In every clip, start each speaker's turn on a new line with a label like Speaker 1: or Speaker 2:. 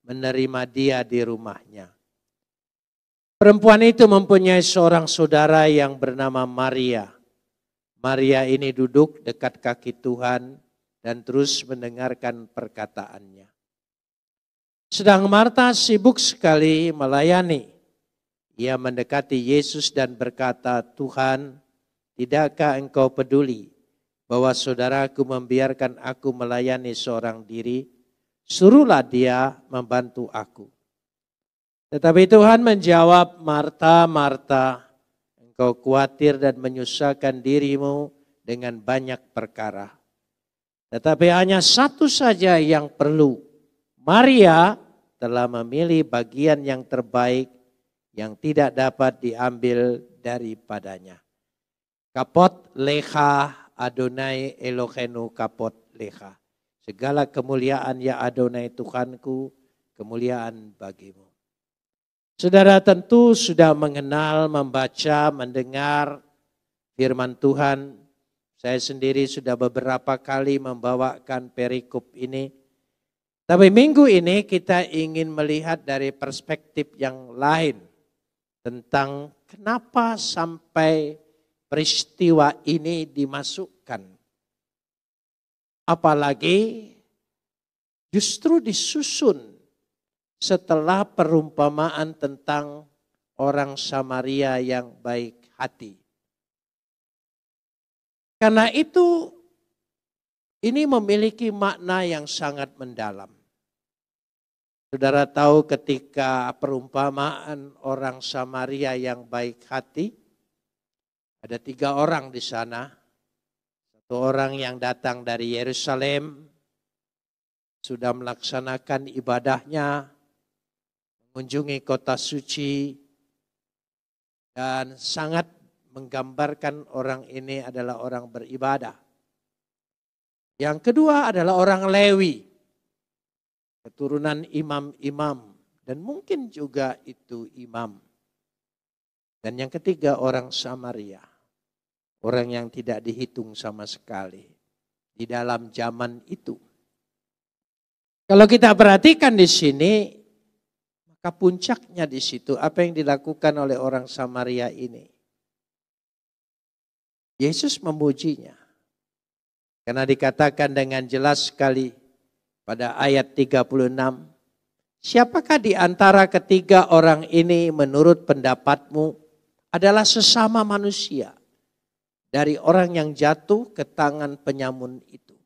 Speaker 1: menerima dia di rumahnya. Perempuan itu mempunyai seorang saudara yang bernama Maria. Maria ini duduk dekat kaki Tuhan dan terus mendengarkan perkataannya. Sedang Marta sibuk sekali melayani. Ia mendekati Yesus dan berkata, "Tuhan, tidakkah engkau peduli bahwa saudaraku membiarkan aku melayani seorang diri? Suruhlah dia membantu aku." Tetapi Tuhan menjawab, "Marta, Marta, engkau khawatir dan menyusahkan dirimu dengan banyak perkara. Tetapi hanya satu saja yang perlu. Maria telah memilih bagian yang terbaik yang tidak dapat diambil daripadanya. Kapot lecha Adonai Elohenu kapot lecha." Segala kemuliaan ya Adonai Tuhanku, kemuliaan bagimu. Saudara tentu sudah mengenal, membaca, mendengar firman Tuhan. Saya sendiri sudah beberapa kali membawakan perikop ini. Tapi minggu ini kita ingin melihat dari perspektif yang lain tentang kenapa sampai peristiwa ini dimasukkan. Apalagi justru disusun setelah perumpamaan tentang orang Samaria yang baik hati. Karena itu ini memiliki makna yang sangat mendalam. Saudara tahu ketika perumpamaan orang Samaria yang baik hati, ada 3 orang di sana. Satu orang yang datang dari Yerusalem, sudah melaksanakan ibadahnya, mengunjungi kota suci, dan sangat menggambarkan orang ini adalah orang beribadah. Yang kedua adalah orang Lewi, keturunan imam-imam, dan mungkin juga itu imam. Dan yang ketiga orang Samaria, orang yang tidak dihitung sama sekali di dalam zaman itu. Kalau kita perhatikan di sini, maka puncaknya di situ apa yang dilakukan oleh orang Samaria ini. Yesus memujinya. Karena dikatakan dengan jelas sekali pada ayat 36, "Siapakah di antara ketiga orang ini menurut pendapatmu adalah sesama manusia dari orang yang jatuh ke tangan penyamun itu?"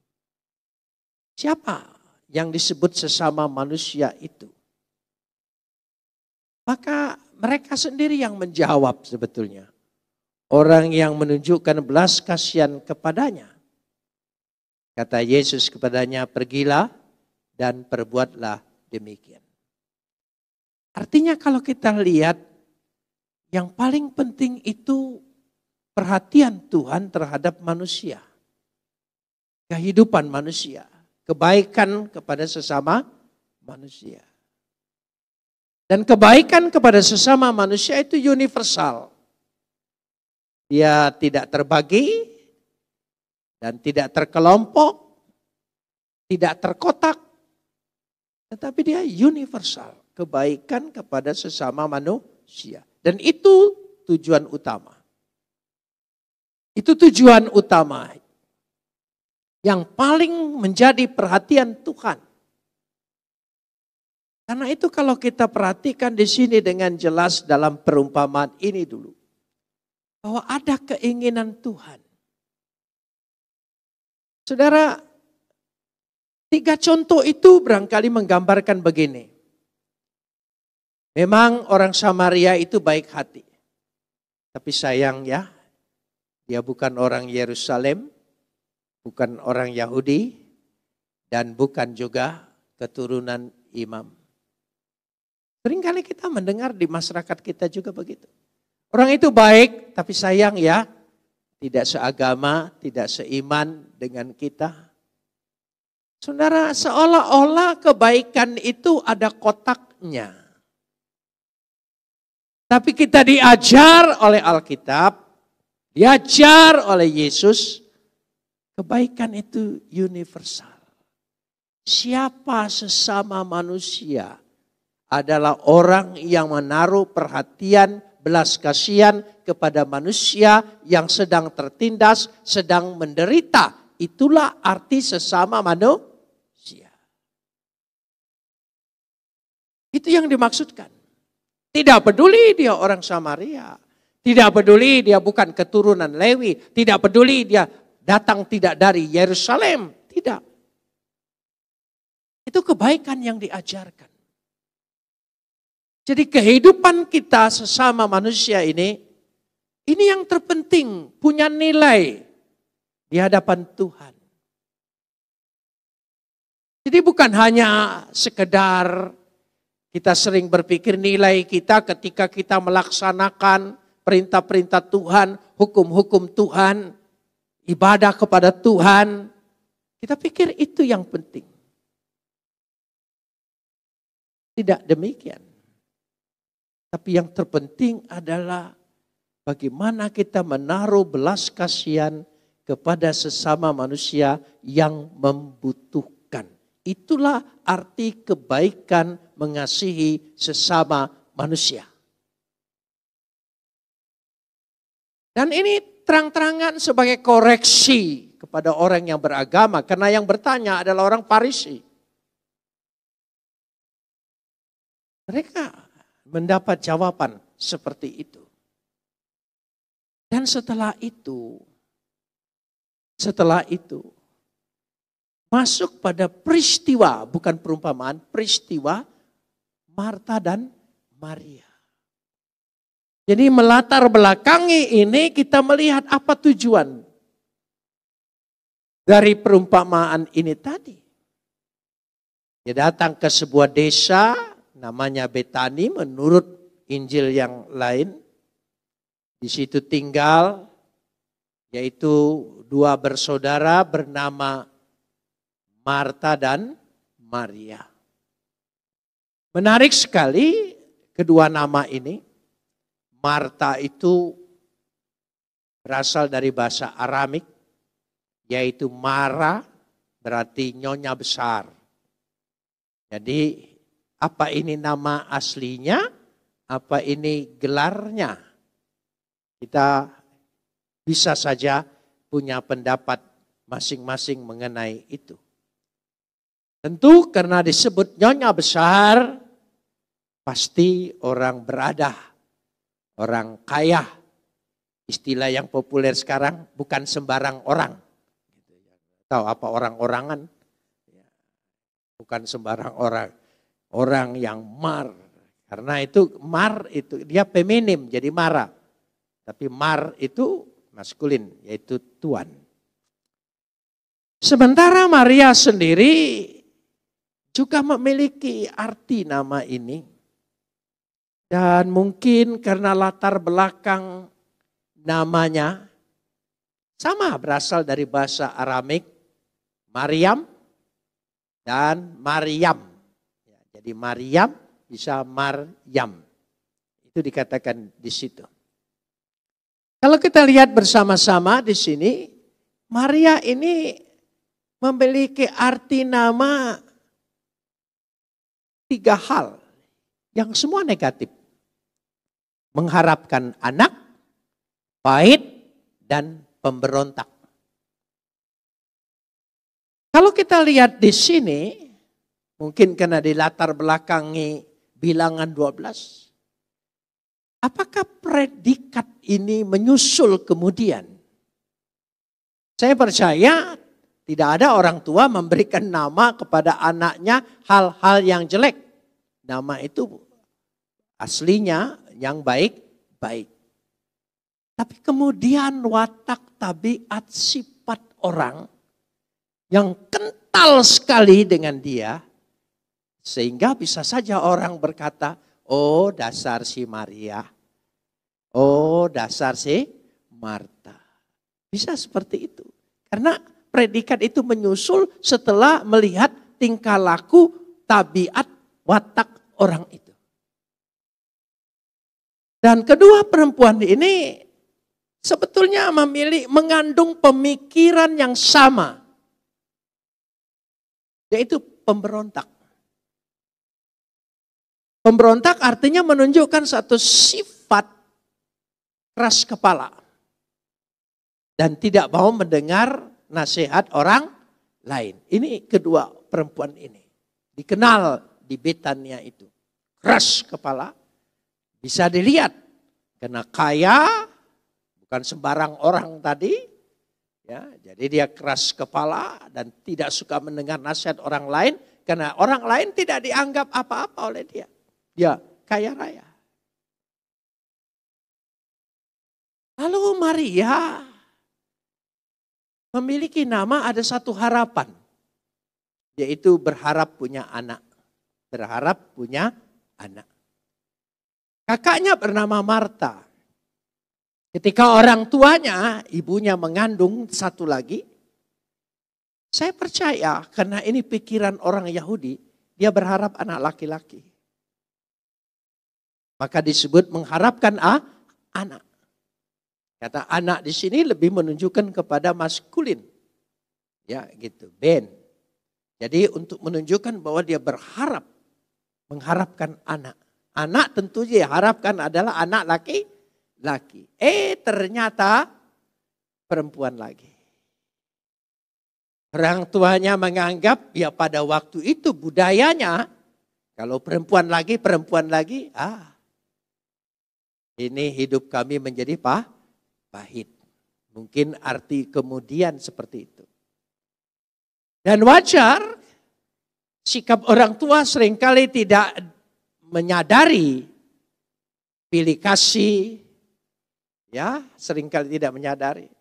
Speaker 1: Siapa yang disebut sesama manusia itu? Maka mereka sendiri yang menjawab sebetulnya. Orang yang menunjukkan belas kasihan kepadanya. Kata Yesus kepadanya, "Pergilah dan perbuatlah demikian." Artinya kalau kita lihat, yang paling penting itu perhatian Tuhan terhadap manusia. Kehidupan manusia. Kebaikan kepada sesama manusia. Dan kebaikan kepada sesama manusia itu universal. Dia tidak terbagi dan tidak terkelompok, tidak terkotak. Tetapi dia universal. Kebaikan kepada sesama manusia. Dan itu tujuan utama. Itu tujuan utama yang paling menjadi perhatian Tuhan. Karena itu kalau kita perhatikan di sini dengan jelas dalam perumpamaan ini dulu. Bahwa ada keinginan Tuhan. Saudara, 3 contoh itu barangkali menggambarkan begini. Memang orang Samaria itu baik hati. Tapi sayang ya, dia bukan orang Yerusalem. Bukan orang Yahudi dan bukan juga keturunan imam. Seringkali kita mendengar di masyarakat kita juga begitu. Orang itu baik tapi sayang ya, tidak seagama, tidak seiman dengan kita. Saudara, seolah-olah kebaikan itu ada kotaknya. Tapi kita diajar oleh Alkitab, diajar oleh Yesus, kebaikan itu universal. Siapa sesama manusia adalah orang yang menaruh perhatian, belas kasihan kepada manusia yang sedang tertindas, sedang menderita. Itulah arti sesama manusia. Itu yang dimaksudkan. Tidak peduli dia orang Samaria. Tidak peduli dia bukan keturunan Lewi. Tidak peduli dia datang tidak dari Yerusalem. Tidak. Itu kebaikan yang diajarkan. Jadi kehidupan kita sesama manusia ini yang terpenting, punya nilai di hadapan Tuhan. Jadi bukan hanya sekedar kita sering berpikir nilai kita ketika kita melaksanakan perintah-perintah Tuhan, hukum-hukum Tuhan, ibadah kepada Tuhan. Kita pikir itu yang penting. Tidak demikian. Tapi yang terpenting adalah bagaimana kita menaruh belas kasihan kepada sesama manusia yang membutuhkan. Itulah arti kebaikan mengasihi sesama manusia. Dan ini terang-terangan sebagai koreksi kepada orang yang beragama. Karena yang bertanya adalah orang Farisi. Mereka mendapat jawaban seperti itu. Dan setelah itu masuk pada peristiwa, bukan perumpamaan, peristiwa Marta dan Maria. Jadi melatar belakangi ini kita melihat apa tujuan dari perumpamaan ini tadi. Dia datang ke sebuah desa namanya Betani menurut Injil yang lain. Di situ tinggal yaitu dua bersaudara bernama Marta dan Maria. Menarik sekali kedua nama ini. Marta itu berasal dari bahasa Aramik yaitu Mara berarti nyonya besar. Jadi apa ini nama aslinya? Apa ini gelarnya? Kita bisa saja punya pendapat masing-masing mengenai itu. Tentu karena disebut nyonya besar, pasti orang berada, orang kaya. Istilah yang populer sekarang bukan sembarang orang. Tahu apa orang-orangan? Bukan sembarang orang. Orang yang mar. Karena itu mar itu dia feminim jadi Mara. Tapi mar itu maskulin yaitu tuan. Sementara Maria sendiri juga memiliki arti nama ini. Dan mungkin karena latar belakang namanya sama berasal dari bahasa Aramik Maryam dan Maryam. Jadi Maryam bisa Maryam. Itu dikatakan di situ. Kalau kita lihat bersama-sama di sini, Maria ini memiliki arti nama 3 hal yang semua negatif. Mengharapkan anak, pahit, dan pemberontak. Kalau kita lihat di sini, mungkin karena di latar belakangi bilangan 12. Apakah predikat ini menyusul kemudian? Saya percaya tidak ada orang tua memberikan nama kepada anaknya hal-hal yang jelek. Nama itu aslinya yang baik-baik. Tapi kemudian watak, tabiat, sifat orang yang kental sekali dengan dia. Sehingga bisa saja orang berkata, oh dasar si Maria. Oh dasar si Marta. Bisa seperti itu. Karena predikat itu menyusul setelah melihat tingkah laku, tabiat, watak orang itu. Dan kedua perempuan ini sebetulnya mengandung pemikiran yang sama. Yaitu pemberontak. Pemberontak artinya menunjukkan satu sifat keras kepala. Dan tidak mau mendengar nasihat orang lain. Ini kedua perempuan ini. Dikenal di Betania itu. Keras kepala. Bisa dilihat. Karena kaya. Bukan sembarang orang tadi. Ya, jadi dia keras kepala dan tidak suka mendengar nasihat orang lain. Karena orang lain tidak dianggap apa-apa oleh dia. Dia kaya raya. Lalu Maria memiliki nama, ada satu harapan. Yaitu berharap punya anak. Berharap punya anak. Kakaknya bernama Marta. Ketika orang tuanya, ibunya mengandung satu lagi. Saya percaya karena ini pikiran orang Yahudi. Dia berharap anak laki-laki. Maka disebut mengharapkan anak. Kata anak di sini lebih menunjukkan kepada maskulin. Ya gitu, ben. Jadi untuk menunjukkan bahwa dia berharap. Mengharapkan anak. Anak tentu dia harapkan adalah anak laki-laki. Ternyata perempuan lagi. Orang tuanya menganggap ya pada waktu itu budayanya. Kalau perempuan lagi. Ini hidup kami menjadi pahit. Mungkin arti kemudian seperti itu. Dan wajar sikap orang tua seringkali tidak menyadari pilih kasih. Ya, seringkali tidak menyadari.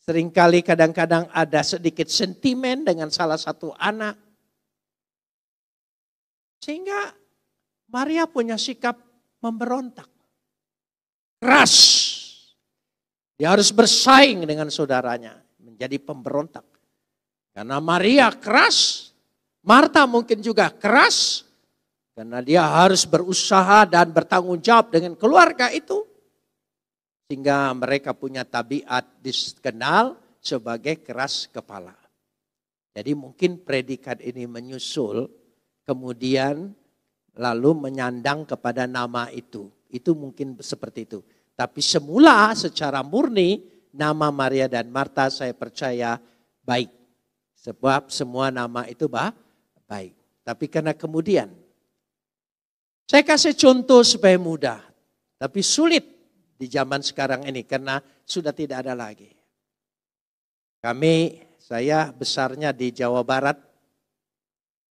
Speaker 1: Seringkali kadang-kadang ada sedikit sentimen dengan salah satu anak. Sehingga Maria punya sikap memberontak. Keras. Dia harus bersaing dengan saudaranya. Menjadi pemberontak. Karena Maria keras. Marta mungkin juga keras. Karena dia harus berusaha dan bertanggung jawab dengan keluarga itu. Sehingga mereka punya tabiat dikenal sebagai keras kepala. Jadi mungkin predikat ini menyusul. Kemudian lalu menyandang kepada nama itu. Itu mungkin seperti itu. Tapi semula secara murni nama Maria dan Marta saya percaya baik. Sebab semua nama itu baik. Tapi karena kemudian. Saya kasih contoh supaya mudah. Tapi sulit di zaman sekarang ini karena sudah tidak ada lagi. Saya besarnya di Jawa Barat.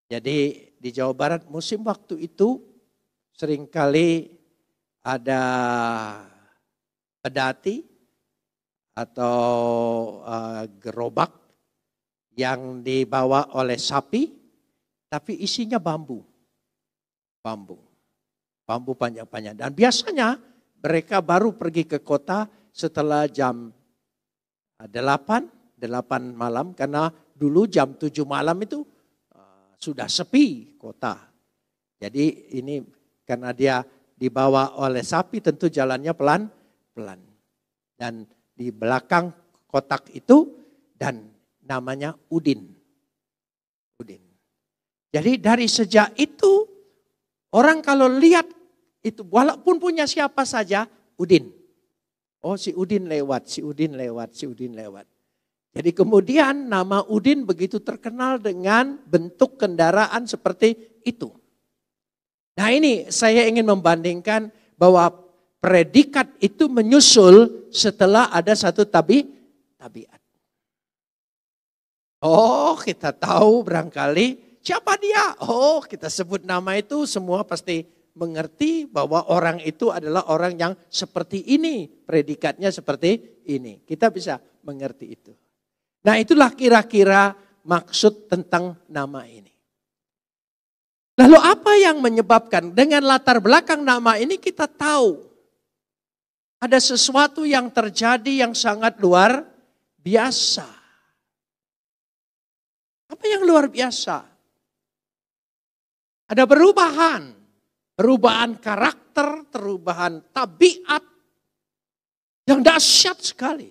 Speaker 1: Jadi di Jawa Barat musim waktu itu seringkali ada pedati atau gerobak yang dibawa oleh sapi, tapi isinya bambu panjang-panjang. Dan biasanya mereka baru pergi ke kota setelah jam 8 malam, karena dulu jam 7 malam itu sudah sepi kota. Jadi ini karena dia dibawa oleh sapi tentu jalannya pelan. Dan di belakang kotak itu dan namanya Udin. Jadi dari sejak itu orang kalau lihat itu walaupun punya siapa saja Udin. Oh si Udin lewat. Jadi kemudian nama Udin begitu terkenal dengan bentuk kendaraan seperti itu. Nah ini saya ingin membandingkan bahwa predikat itu menyusul setelah ada satu tabiat. Oh kita tahu barangkali siapa dia. Oh kita sebut nama itu semua pasti mengerti bahwa orang itu adalah orang yang seperti ini. Predikatnya seperti ini. Kita bisa mengerti itu. Nah itulah kira-kira maksud tentang nama ini. Lalu apa yang menyebabkan dengan latar belakang nama ini kita tahu. Ada sesuatu yang terjadi yang sangat luar biasa. Apa yang luar biasa? Ada perubahan karakter, perubahan tabiat yang dahsyat sekali.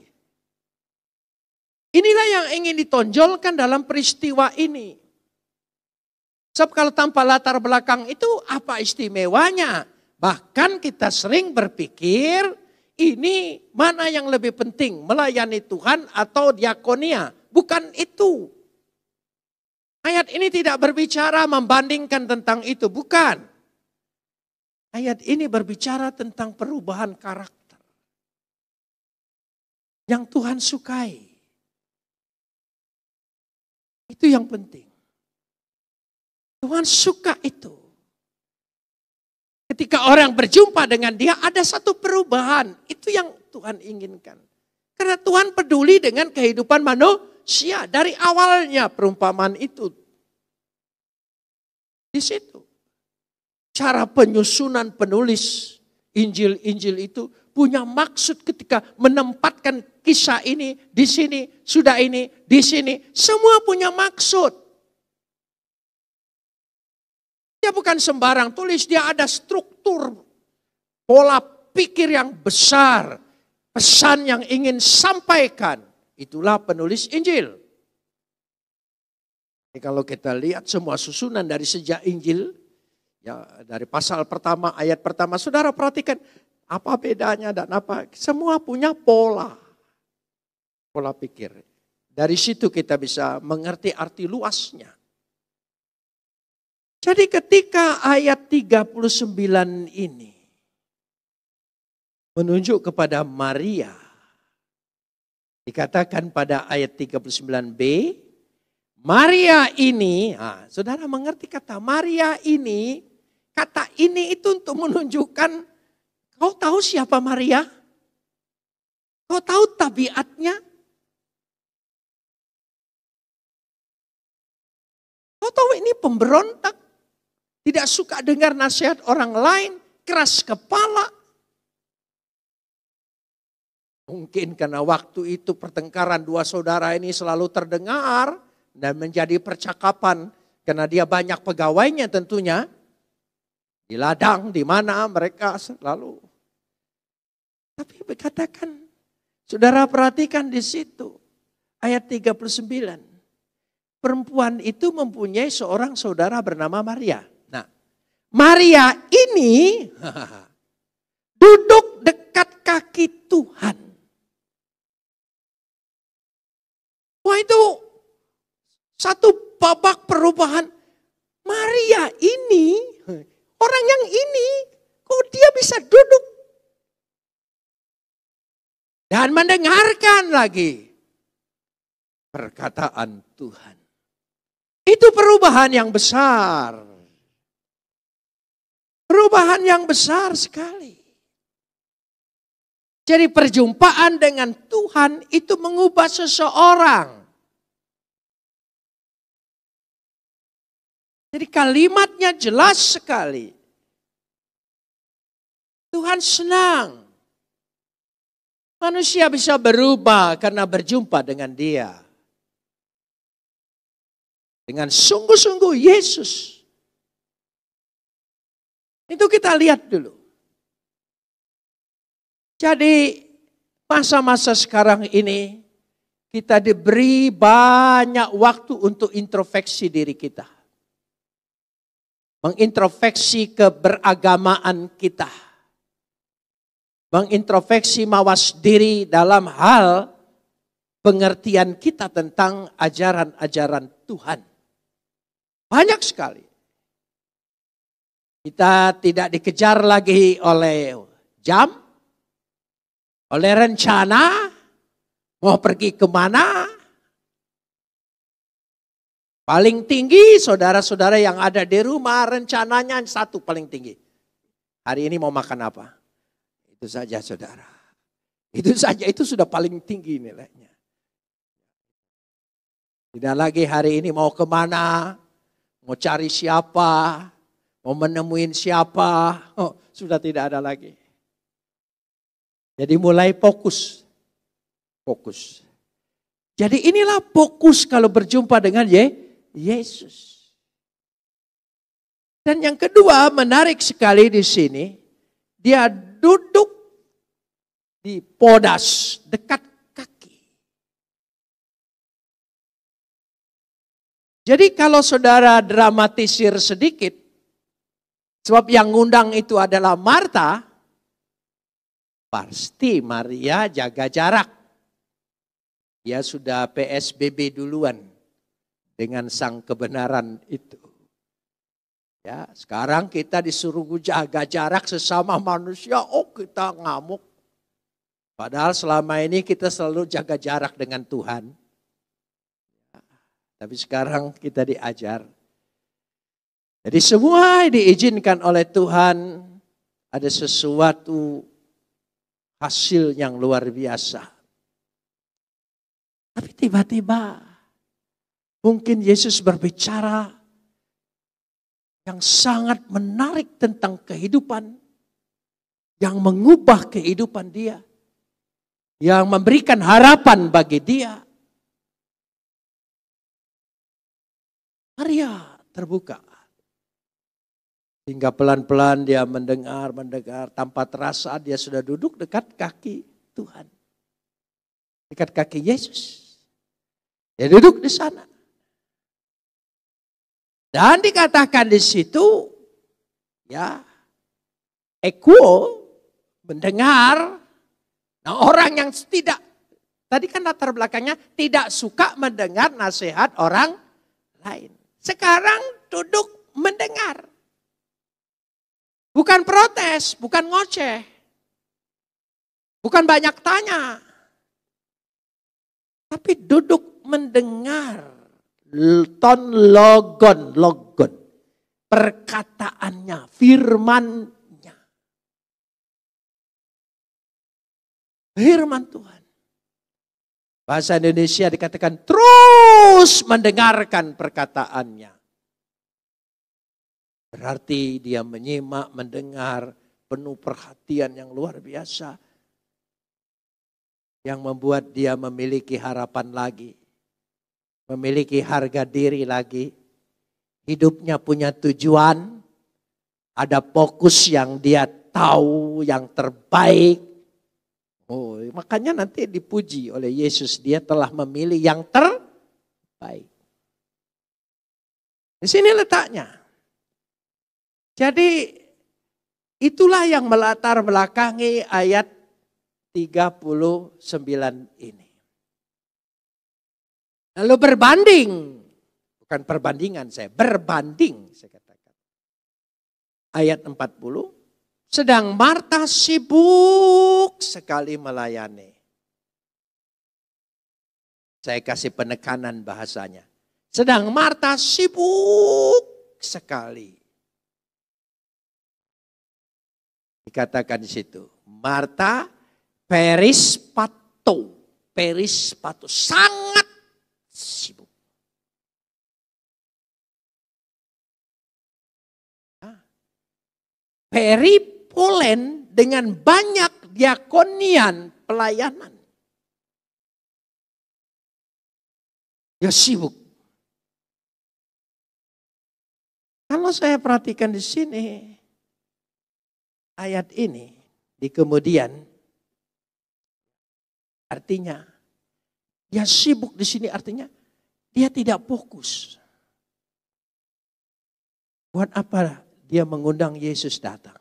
Speaker 1: Inilah yang ingin ditonjolkan dalam peristiwa ini. Sebab kalau tanpa latar belakang itu apa istimewanya? Bahkan kita sering berpikir ini mana yang lebih penting, melayani Tuhan atau diakonia. Bukan itu. Ayat ini tidak berbicara membandingkan tentang itu, bukan. Ayat ini berbicara tentang perubahan karakter yang Tuhan sukai. Itu yang penting. Tuhan suka itu. Ketika orang berjumpa dengan dia ada satu perubahan. Itu yang Tuhan inginkan. Karena Tuhan peduli dengan kehidupan manusia. Dari awalnya perumpamaan itu. Di situ. Cara penyusunan penulis Injil-Injil itu punya maksud ketika menempatkan kisah ini di sini, sudah ini, di sini. Semua punya maksud. Dia bukan sembarang tulis, dia ada struktur, pola pikir yang besar, pesan yang ingin sampaikan. Itulah penulis Injil. Jadi kalau kita lihat semua susunan dari sejak Injil, ya dari pasal pertama, ayat pertama, saudara perhatikan apa bedanya dan apa. Semua punya pola pikir. Dari situ kita bisa mengerti arti luasnya. Jadi ketika ayat 39 ini menunjuk kepada Maria, dikatakan pada ayat 39b, Maria ini, saudara mengerti kata Maria ini, kata ini itu untuk menunjukkan, kau tahu siapa Maria? Kau tahu tabiatnya? Kau tahu ini pemberontak? Tidak suka dengar nasihat orang lain, keras kepala. Mungkin karena waktu itu pertengkaran dua saudara ini selalu terdengar dan menjadi percakapan. Karena dia banyak pegawainya tentunya. Di ladang, di mana mereka selalu. Tapi katakan, saudara perhatikan di situ. Ayat 39. Perempuan itu mempunyai seorang saudara bernama Maria. Maria ini duduk dekat kaki Tuhan. Wah itu satu babak perubahan. Maria ini, orang yang ini, kok dia bisa duduk dan mendengarkan lagi perkataan Tuhan. Itu perubahan yang besar. Perubahan yang besar sekali. Jadi perjumpaan dengan Tuhan itu mengubah seseorang. Jadi kalimatnya jelas sekali. Tuhan senang. Manusia bisa berubah karena berjumpa dengan Dia. Dengan sungguh-sungguh Yesus. Itu kita lihat dulu. Jadi masa-masa sekarang ini kita diberi banyak waktu untuk introspeksi diri kita. Mengintrospeksi keberagamaan kita. Mengintrospeksi mawas diri dalam hal pengertian kita tentang ajaran-ajaran Tuhan. Banyak sekali. Kita tidak dikejar lagi oleh jam, oleh rencana, mau pergi kemana. Paling tinggi saudara-saudara yang ada di rumah rencananya satu paling tinggi. Hari ini mau makan apa? Itu saja saudara. Itu saja, itu sudah paling tinggi nilainya. Tidak lagi hari ini mau kemana, mau cari siapa, mau menemuin siapa, sudah tidak ada lagi. Jadi mulai fokus. Jadi inilah fokus kalau berjumpa dengan Yesus. Dan yang kedua menarik sekali di sini, dia duduk di podas dekat kaki. Jadi kalau saudara dramatisir sedikit, sebab yang ngundang itu adalah Marta, pasti Maria jaga jarak. Dia sudah PSBB duluan dengan sang kebenaran itu. Ya, sekarang kita disuruh jaga jarak sesama manusia, oh kita ngamuk. Padahal selama ini kita selalu jaga jarak dengan Tuhan. Tapi sekarang kita diajar. Jadi semua diizinkan oleh Tuhan, ada sesuatu hasil yang luar biasa. Tapi tiba-tiba mungkin Yesus berbicara yang sangat menarik tentang kehidupan, yang mengubah kehidupan dia, yang memberikan harapan bagi dia. Maria terbuka. Hingga pelan-pelan dia mendengar tanpa terasa dia sudah duduk dekat kaki Tuhan. Dekat kaki Yesus. Dia duduk di sana. Dan dikatakan di situ, ya, ekuo, mendengar. Nah, orang yang tidak, tadi kan latar belakangnya tidak suka mendengar nasihat orang lain. Sekarang duduk mendengar. Bukan protes, bukan ngoceh. Bukan banyak tanya. Tapi duduk mendengar. Ton logon. Perkataannya, firmannya. Firman Tuhan. Bahasa Indonesia dikatakan terus mendengarkan perkataannya. Berarti dia menyimak, mendengar, penuh perhatian yang luar biasa. Yang membuat dia memiliki harapan lagi. Memiliki harga diri lagi. Hidupnya punya tujuan. Ada fokus yang dia tahu yang terbaik. Oh, makanya nanti dipuji oleh Yesus. Dia telah memilih yang terbaik. Di sini letaknya. Jadi itulah yang melatar belakangi ayat 39 ini. Lalu berbanding, bukan perbandingan berbanding saya katakan. Ayat 40, sedang Marta sibuk sekali melayani. Saya kasih penekanan bahasanya. Sedang Marta sibuk sekali. Dikatakan di situ, Marta perispato, sangat sibuk. Peripolen dengan banyak diakonian pelayanan. Ya sibuk. Kalau saya perhatikan di sini, ayat ini di kemudian artinya dia sibuk di sini artinya dia tidak fokus. Buat apa dia mengundang Yesus datang?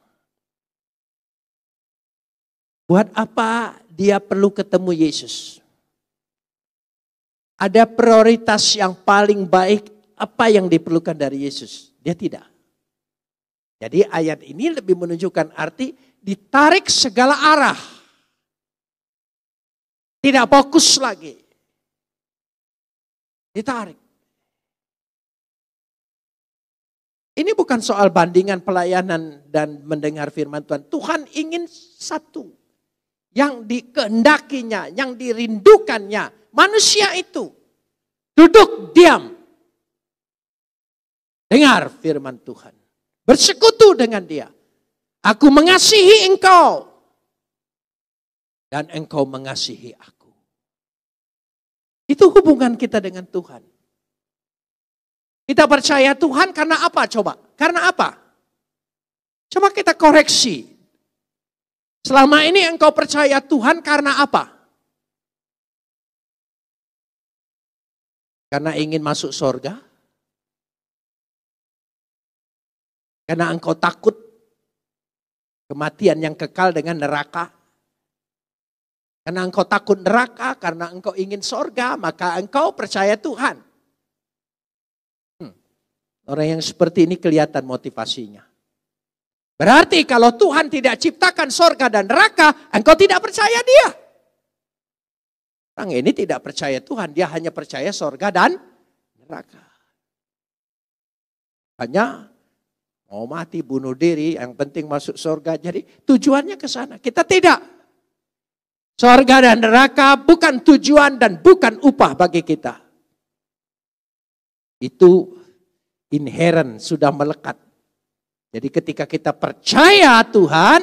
Speaker 1: Buat apa dia perlu ketemu Yesus? Ada prioritas yang paling baik apa yang diperlukan dari Yesus? Dia tidak. Jadi ayat ini lebih menunjukkan arti ditarik segala arah. Tidak fokus lagi. Ditarik. Ini bukan soal bandingan pelayanan dan mendengar firman Tuhan. Tuhan ingin satu. Yang dikehendakinya, yang dirindukannya. Manusia itu duduk diam. Dengar firman Tuhan. Bersekutu dengan dia. Aku mengasihi engkau. Dan engkau mengasihi aku. Itu hubungan kita dengan Tuhan. Kita percaya Tuhan karena apa coba? Karena apa? Coba kita koreksi. Selama ini engkau percaya Tuhan karena apa? Karena ingin masuk surga? Karena engkau takut kematian yang kekal dengan neraka. Karena engkau takut neraka, karena engkau ingin sorga, maka engkau percaya Tuhan. Orang yang seperti ini kelihatan motivasinya. Berarti kalau Tuhan tidak ciptakan sorga dan neraka, engkau tidak percaya dia. Orang ini tidak percaya Tuhan, dia hanya percaya sorga dan neraka. Hanya mau mati, bunuh diri, yang penting masuk sorga. Jadi tujuannya ke sana. Kita tidak. Sorga dan neraka bukan tujuan dan bukan upah bagi kita. Itu inherent, sudah melekat. Jadi ketika kita percaya Tuhan,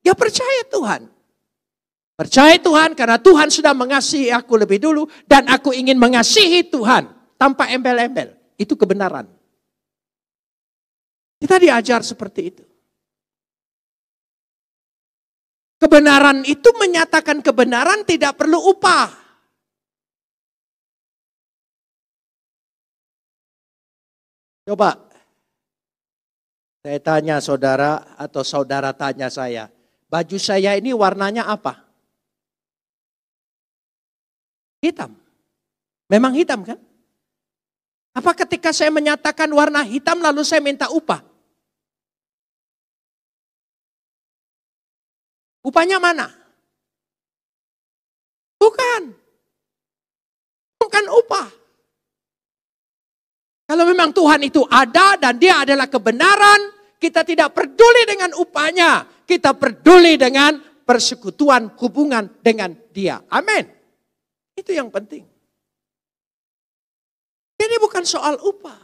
Speaker 1: ya percaya Tuhan. Percaya Tuhan karena Tuhan sudah mengasihi aku lebih dulu dan aku ingin mengasihi Tuhan tanpa embel-embel. Itu kebenaran. Kita diajar seperti itu. Kebenaran itu menyatakan kebenaran tidak perlu upah. Coba saya tanya saudara atau saudara tanya saya, baju saya ini warnanya apa? Hitam. Memang hitam kan? Apa ketika saya menyatakan warna hitam lalu saya minta upah? Upahnya mana? Bukan. Bukan upah. Kalau memang Tuhan itu ada dan dia adalah kebenaran, kita tidak peduli dengan upahnya. Kita peduli dengan persekutuan hubungan dengan dia. Amin. Itu yang penting. Jadi bukan soal upah.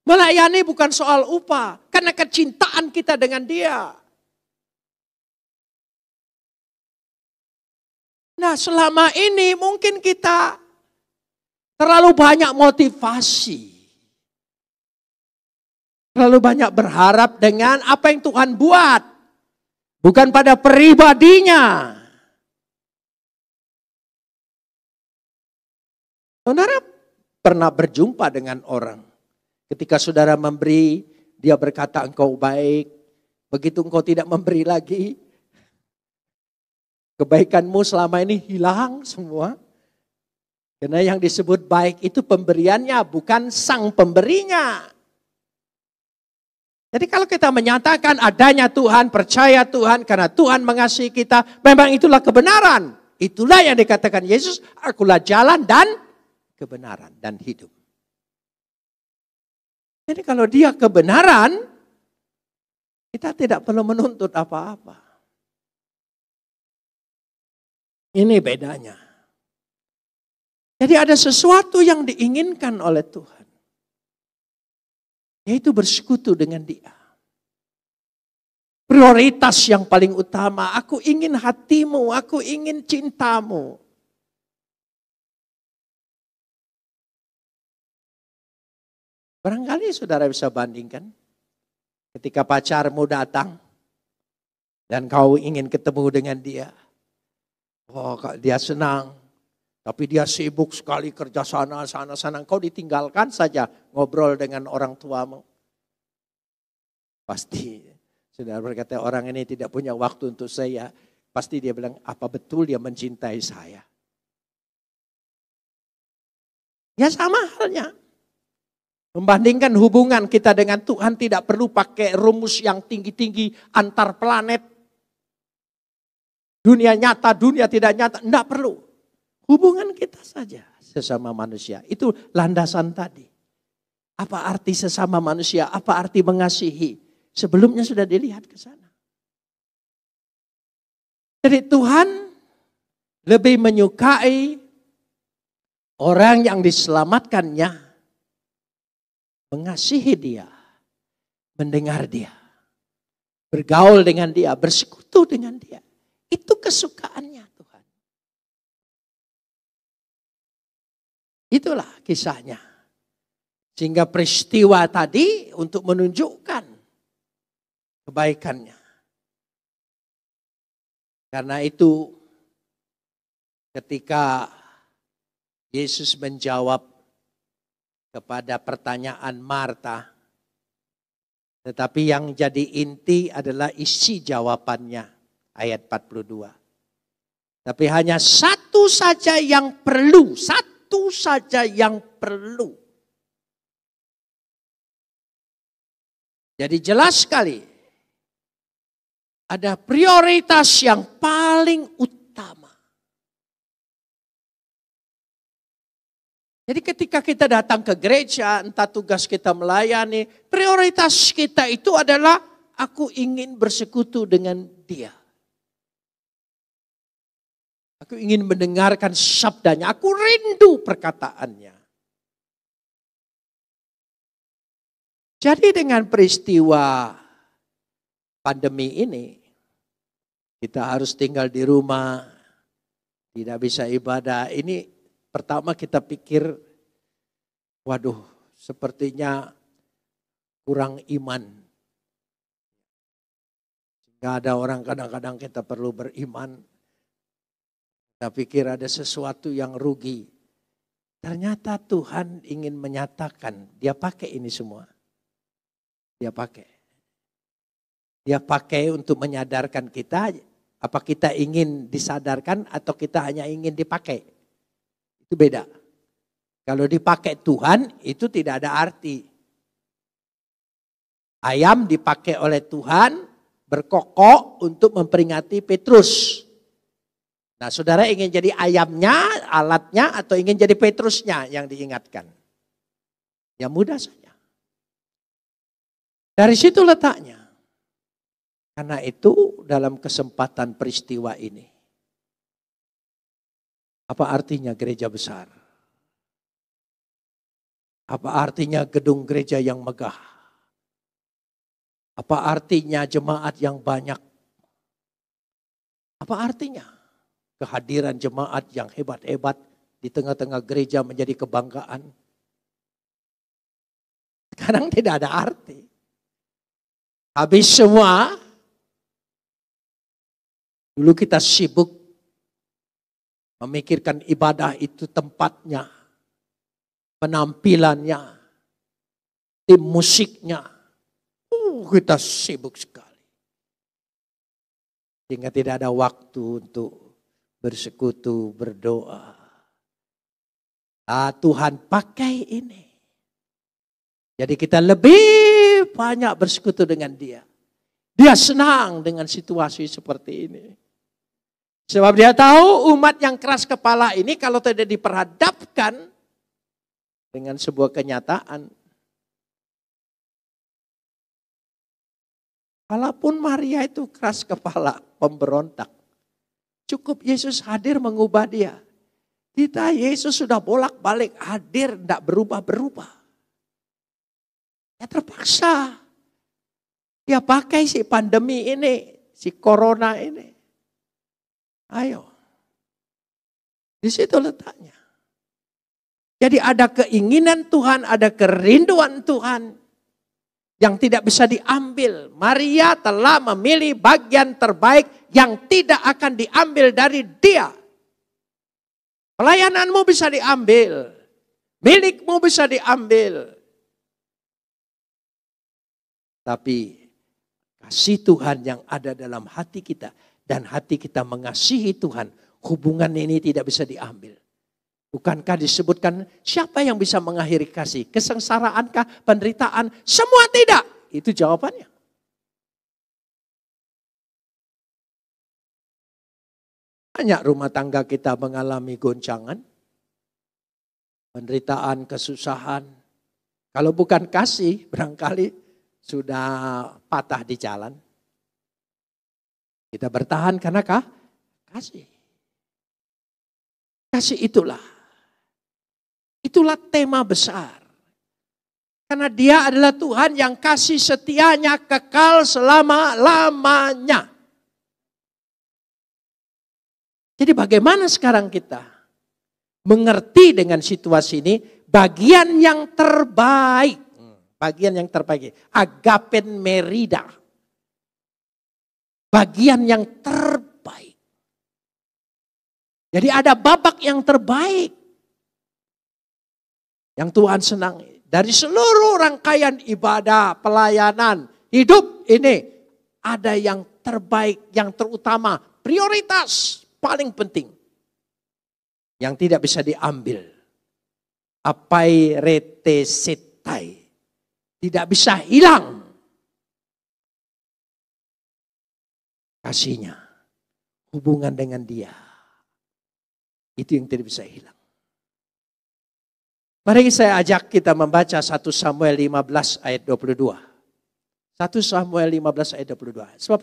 Speaker 1: Melayani bukan soal upah. Karena kecintaan kita dengan dia. Nah, selama ini mungkin kita terlalu banyak motivasi. Terlalu banyak berharap dengan apa yang Tuhan buat. Bukan pada pribadinya. Saudara pernah berjumpa dengan orang. Ketika saudara memberi, dia berkata engkau baik. Begitu engkau tidak memberi lagi, kebaikanmu selama ini hilang semua. Karena yang disebut baik itu pemberiannya, bukan sang pemberinya. Jadi kalau kita menyatakan adanya Tuhan, percaya Tuhan karena Tuhan mengasihi kita, memang itulah kebenaran. Itulah yang dikatakan Yesus, akulah jalan dan kebenaran dan hidup. Jadi kalau dia kebenaran, kita tidak perlu menuntut apa-apa. Ini bedanya. Jadi ada sesuatu yang diinginkan oleh Tuhan. Yaitu bersekutu dengan dia. Prioritas yang paling utama, aku ingin hatimu, aku ingin cintamu. Barangkali saudara bisa bandingkan. Ketika pacarmu datang dan kau ingin ketemu dengan dia. Oh, dia senang. Tapi dia sibuk sekali kerja sana. Kau ditinggalkan saja ngobrol dengan orang tuamu. Pasti saudara berkata orang ini tidak punya waktu untuk saya. Pasti dia bilang apa betul dia mencintai saya. Ya sama halnya. Membandingkan hubungan kita dengan Tuhan tidak perlu pakai rumus yang tinggi-tinggi antar planet. Dunia nyata, dunia tidak nyata. Tidak perlu. Hubungan kita saja sesama manusia. Itu landasan tadi. Apa arti sesama manusia? Apa arti mengasihi? Sebelumnya sudah dilihat ke sana. Jadi Tuhan lebih menyukai orang yang diselamatkannya. Mengasihi dia. Mendengar dia. Bergaul dengan dia. Bersekutu dengan dia. Itu kesukaannya Tuhan. Itulah kisahnya. Sehingga peristiwa tadi untuk menunjukkan kebaikannya. Karena itu ketika Yesus menjawab kepada pertanyaan Marta Tetapi yang jadi inti adalah isi jawabannya. Ayat 42. Tapi hanya satu saja yang perlu. Satu saja yang perlu. Jadi jelas sekali. Ada prioritas yang paling utama. Jadi ketika kita datang ke gereja, entah tugas kita melayani, prioritas kita itu adalah aku ingin bersekutu dengan Dia. Aku ingin mendengarkan sabdanya, aku rindu perkataannya. Jadi dengan peristiwa pandemi ini, kita harus tinggal di rumah, tidak bisa ibadah. Ini pertama kita pikir, waduh sepertinya kurang iman. Sehingga ada orang kadang-kadang kita perlu beriman. Kita pikir ada sesuatu yang rugi. Ternyata Tuhan ingin menyatakan, Dia pakai ini semua. Dia pakai. Dia pakai untuk menyadarkan kita, apa kita ingin disadarkan atau kita hanya ingin dipakai. Itu beda. Kalau dipakai Tuhan itu tidak ada arti. Ayam dipakai oleh Tuhan berkokok untuk memperingati Petrus. Nah saudara ingin jadi ayamnya, alatnya atau ingin jadi Petrusnya yang diingatkan. Ya mudah saja. Dari situ letaknya. Karena itu dalam kesempatan peristiwa ini. Apa artinya gereja besar? Apa artinya gedung gereja yang megah? Apa artinya jemaat yang banyak? Apa artinya kehadiran jemaat yang hebat-hebat di tengah-tengah gereja menjadi kebanggaan? Sekarang tidak ada arti. Habis semua, dulu kita sibuk memikirkan ibadah itu tempatnya, penampilannya, tim musiknya. Kita sibuk sekali. Sehingga tidak ada waktu untuk bersekutu, berdoa. Tuhan pakai ini. Jadi kita lebih banyak bersekutu dengan Dia. Dia senang dengan situasi seperti ini. Sebab Dia tahu umat yang keras kepala ini kalau tidak diperhadapkan dengan sebuah kenyataan. Walaupun Maria itu keras kepala, pemberontak. Cukup Yesus hadir mengubah dia. Kita Yesus sudah bolak-balik hadir, tidak berubah-berubah. Ya terpaksa. Dia pakai si pandemi ini, si corona ini. Ayo. Di situ letaknya. Jadi ada keinginan Tuhan, ada kerinduan Tuhan yang tidak bisa diambil. Maria telah memilih bagian terbaik yang tidak akan diambil dari Dia. Pelayananmu bisa diambil. Milikmu bisa diambil. Tapi kasih Tuhan yang ada dalam hati kita dan hati kita mengasihi Tuhan, hubungan ini tidak bisa diambil. Bukankah disebutkan siapa yang bisa mengakhiri kasih? Kesengsaraankah, penderitaan? Semua tidak. Itu jawabannya. Banyak rumah tangga kita mengalami goncangan, penderitaan, kesusahan. Kalau bukan kasih, barangkali sudah patah di jalan. Kita bertahan karena kasih. Kasih itulah tema besar. Karena Dia adalah Tuhan yang kasih setianya kekal selama-lamanya. Jadi bagaimana sekarang kita mengerti dengan situasi ini bagian yang terbaik. Bagian yang terbaik. Agapen merida. Bagian yang terbaik. Jadi ada babak yang terbaik. Yang Tuhan senangi. Dari seluruh rangkaian ibadah, pelayanan, hidup ini ada yang terbaik, yang terutama, prioritas paling penting. Yang tidak bisa diambil. Apai rete setai. Tidak bisa hilang. Kasihnya. Hubungan dengan dia. Itu yang tidak bisa hilang. Mari saya ajak kita membaca 1 Samuel 15 ayat 22. 1 Samuel 15 ayat 22. Sebab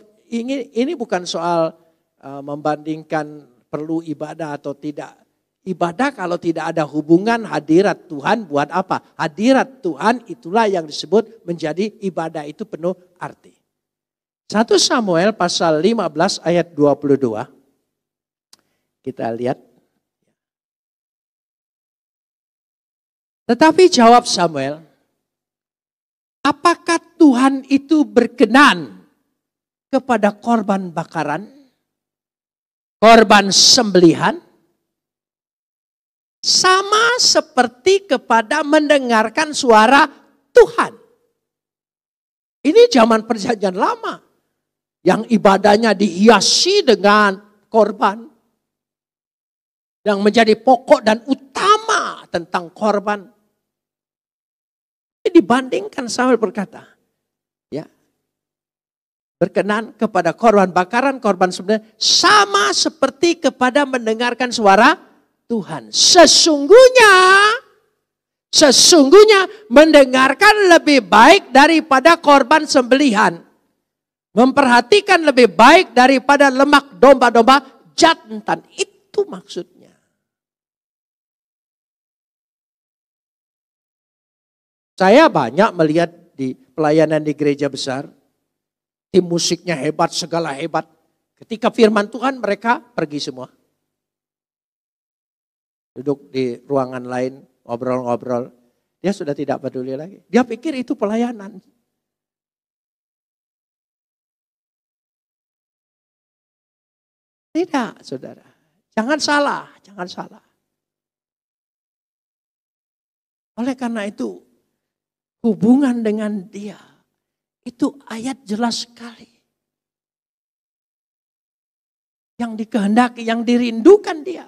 Speaker 1: ini bukan soal membandingkan perlu ibadah atau tidak. Ibadah kalau tidak ada hubungan hadirat Tuhan buat apa? Hadirat Tuhan itulah yang disebut menjadi ibadah itu penuh arti. 1 Samuel pasal 15 ayat 22. Kita lihat. Tetapi jawab Samuel, apakah Tuhan itu berkenan kepada korban bakaran, korban sembelihan, sama seperti kepada mendengarkan suara Tuhan? Ini zaman perjanjian lama, yang ibadahnya dihiasi dengan korban, yang menjadi pokok dan utama tentang korban. Dibandingkan Samuel berkata, ya, berkenan kepada korban bakaran, korban sembelihan, sama seperti kepada mendengarkan suara Tuhan. Sesungguhnya mendengarkan lebih baik daripada korban sembelihan. Memperhatikan lebih baik daripada lemak domba-domba jantan. Itu maksudnya. Saya banyak melihat di pelayanan di gereja besar, tim musiknya hebat, segala hebat. Ketika firman Tuhan mereka pergi semua. Duduk di ruangan lain, ngobrol-ngobrol. Dia sudah tidak peduli lagi. Dia pikir itu pelayanan. Tidak, saudara. Jangan salah, jangan salah. Oleh karena itu, hubungan dengan dia, itu ayat jelas sekali. Yang dikehendaki, yang dirindukan dia.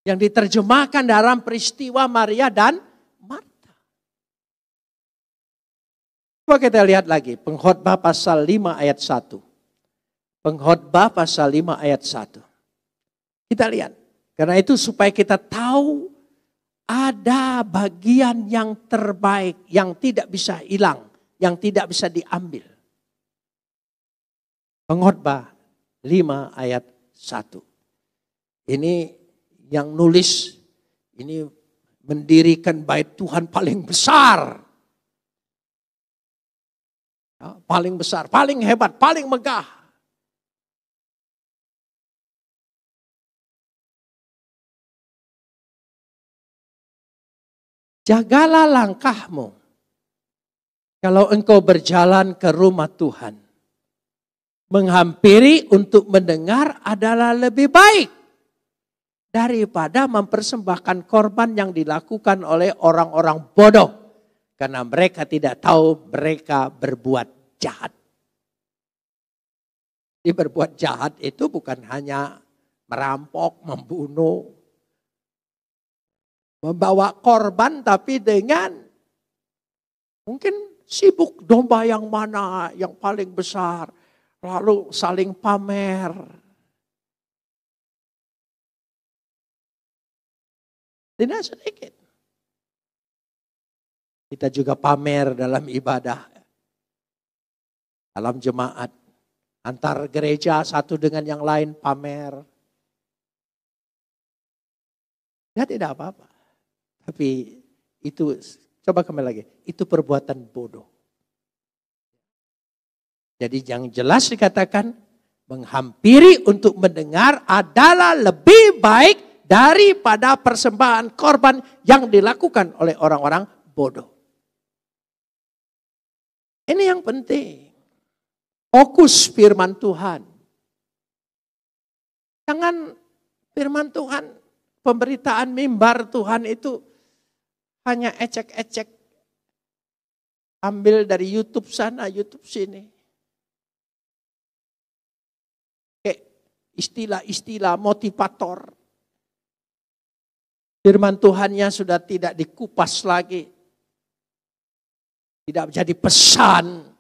Speaker 1: Yang diterjemahkan dalam peristiwa Maria dan Marta. Coba kita lihat lagi, Pengkhotbah pasal 5 ayat 1. Pengkhotbah pasal 5 ayat 1. Kita lihat, karena itu supaya kita tahu ada bagian yang terbaik, yang tidak bisa hilang, yang tidak bisa diambil. Pengkhotbah 5 ayat 1. Ini yang nulis, ini mendirikan bait Tuhan paling besar. Ya, paling besar, paling hebat, paling megah. Jagalah langkahmu kalau engkau berjalan ke rumah Tuhan. Menghampiri untuk mendengar adalah lebih baik daripada mempersembahkan korban yang dilakukan oleh orang-orang bodoh. Karena mereka tidak tahu mereka berbuat jahat. Di berbuat jahat itu bukan hanya merampok, membunuh, membawa korban, tapi dengan mungkin sibuk domba yang mana yang paling besar. Lalu saling pamer. Tidak sedikit. Kita juga pamer dalam ibadah. Dalam jemaat. Antar gereja satu dengan yang lain pamer. Ya tidak apa-apa. Tapi itu, coba kembali lagi, itu perbuatan bodoh. Jadi yang jelas dikatakan, menghampiri untuk mendengar adalah lebih baik daripada persembahan korban yang dilakukan oleh orang-orang bodoh. Ini yang penting. Fokus firman Tuhan. Jangan firman Tuhan, pemberitaan mimbar Tuhan itu hanya ecek-ecek. Ambil dari YouTube sana, YouTube sini. Kayak istilah-istilah motivator. Firman Tuhannya sudah tidak dikupas lagi. Tidak menjadi pesan.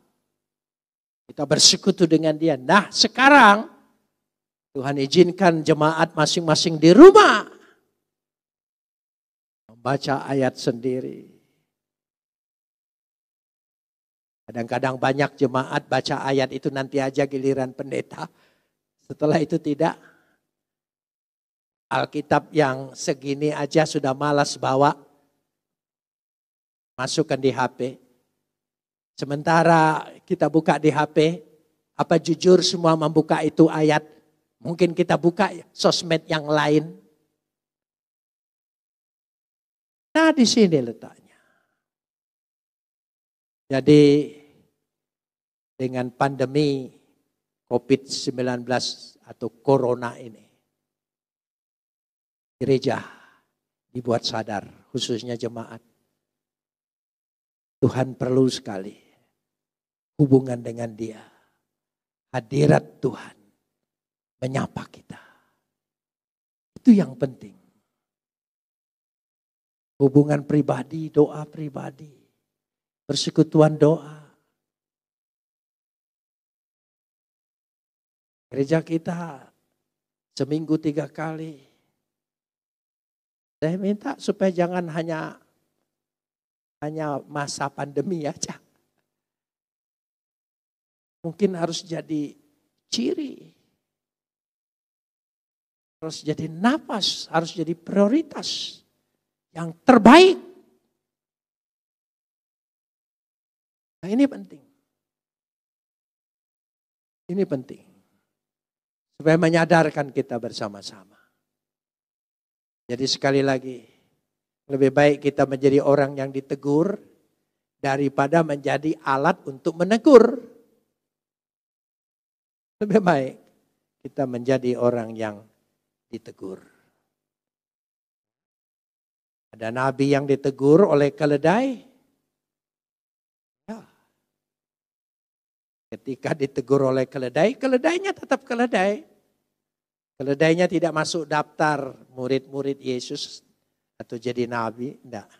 Speaker 1: Kita bersekutu dengan dia. Nah sekarang Tuhan izinkan jemaat masing-masing di rumah membaca ayat sendiri. Kadang-kadang banyak jemaat baca ayat itu nanti aja giliran pendeta. Setelah itu tidak. Alkitab yang segini aja sudah malas bawa. Masukkan di HP. Sementara kita buka di HP, apa jujur semua membuka itu ayat? Mungkin kita buka sosmed yang lain. Nah di sini letaknya. Jadi dengan pandemi COVID-19 atau Corona ini, gereja dibuat sadar, khususnya jemaat. Tuhan perlu sekali hubungan dengan dia. Hadirat Tuhan menyapa kita. Itu yang penting. Hubungan pribadi, doa pribadi. Persekutuan doa. Gereja kita seminggu 3 kali. Saya minta supaya jangan hanya masa pandemi aja. Mungkin harus jadi ciri. Harus jadi napas, harus jadi prioritas. Yang terbaik. Nah ini penting. Ini penting. Supaya menyadarkan kita bersama-sama. Jadi sekali lagi, lebih baik kita menjadi orang yang ditegur daripada menjadi alat untuk menegur. Lebih baik kita menjadi orang yang ditegur. Ada nabi yang ditegur oleh keledai. Ya. Ketika ditegur oleh keledai, keledainya tetap keledai. Keledainya tidak masuk daftar murid-murid Yesus atau jadi nabi, enggak.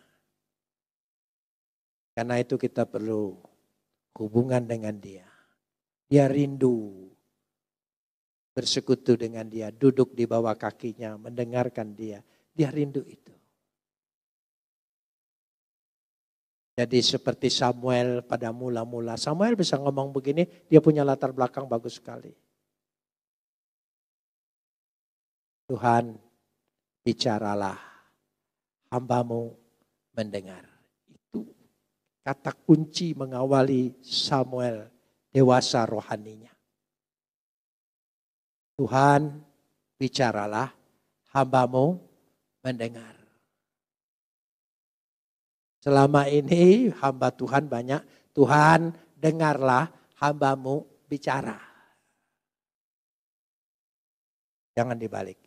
Speaker 1: Karena itu kita perlu hubungan dengan dia. Dia rindu bersekutu dengan dia, duduk di bawah kakinya, mendengarkan dia. Dia rindu itu. Jadi seperti Samuel pada mula-mula. Samuel bisa ngomong begini, dia punya latar belakang bagus sekali. Tuhan, bicaralah, hambamu mendengar. Itu kata kunci mengawali Samuel dewasa rohaninya. Tuhan, bicaralah, hambamu mendengar. Selama ini hamba Tuhan banyak, Tuhan dengarlah hambamu bicara. Jangan dibalik.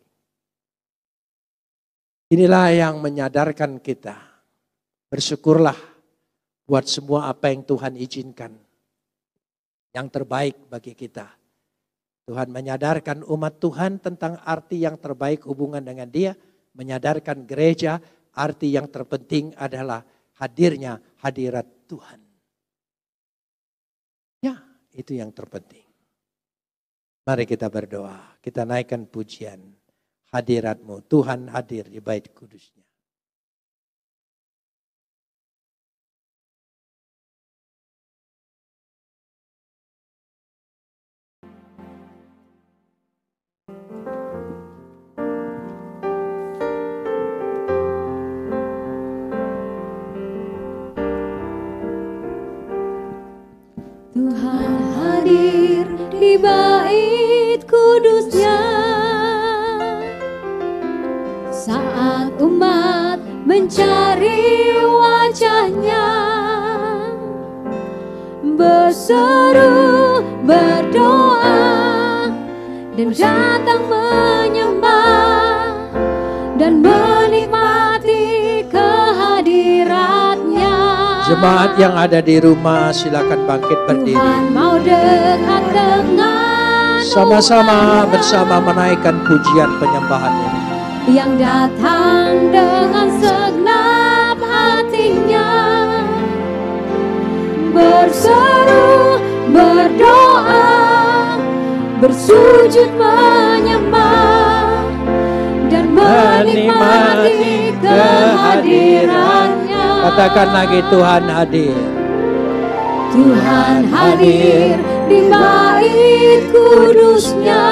Speaker 1: Inilah yang menyadarkan kita. Bersyukurlah buat semua apa yang Tuhan izinkan. Yang terbaik bagi kita. Tuhan menyadarkan umat Tuhan tentang arti yang terbaik hubungan dengan dia. Menyadarkan gereja arti yang terpenting adalah hadirnya hadirat Tuhan. Ya, itu yang terpenting. Mari kita berdoa. Kita naikkan pujian hadirat-Mu. Tuhan hadir di bait kudus-Nya.
Speaker 2: Tuhan hadir di bait kudus-Nya saat umat mencari wajah-Nya, berseru, berdoa, dan datang menyembah dan menikmati kehadirat-Nya.
Speaker 1: Jemaat yang ada di rumah silakan bangkit berdiri.
Speaker 2: Tuhan mau dekat dengan
Speaker 1: Sama-sama bersama menaikkan pujian penyembahan ini.
Speaker 2: yang datang dengan segenap hatinya, berseru, berdoa, bersujud menyembah, dan menikmati kehadirannya.
Speaker 1: Katakan lagi, Tuhan hadir.
Speaker 2: Tuhan hadir di bait kudusnya.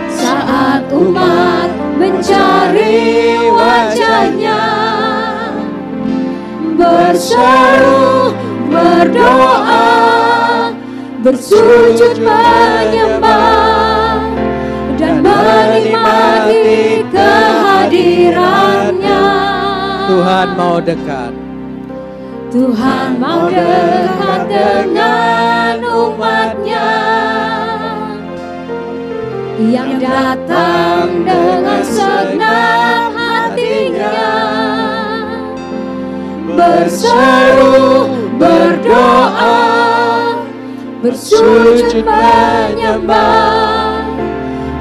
Speaker 2: Saat umat mencari wajahnya, berseru, berdoa, bersujud menyembah, dan menikmati kehadirannya.
Speaker 1: Tuhan mau dekat.
Speaker 2: Tuhan mau dekat dengan umatnya yang datang dengan segenap hatinya, berseru, berdoa, bersujud menyembah,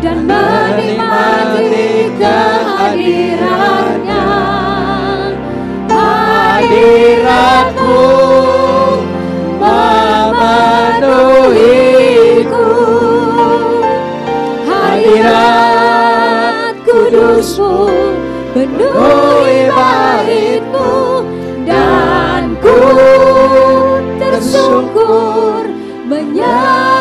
Speaker 2: dan menikmati kehadirannya. Hadiratmu memenuhiku, hadirat kudusmu penuhi baitmu, dan ku tersungkur menyembah.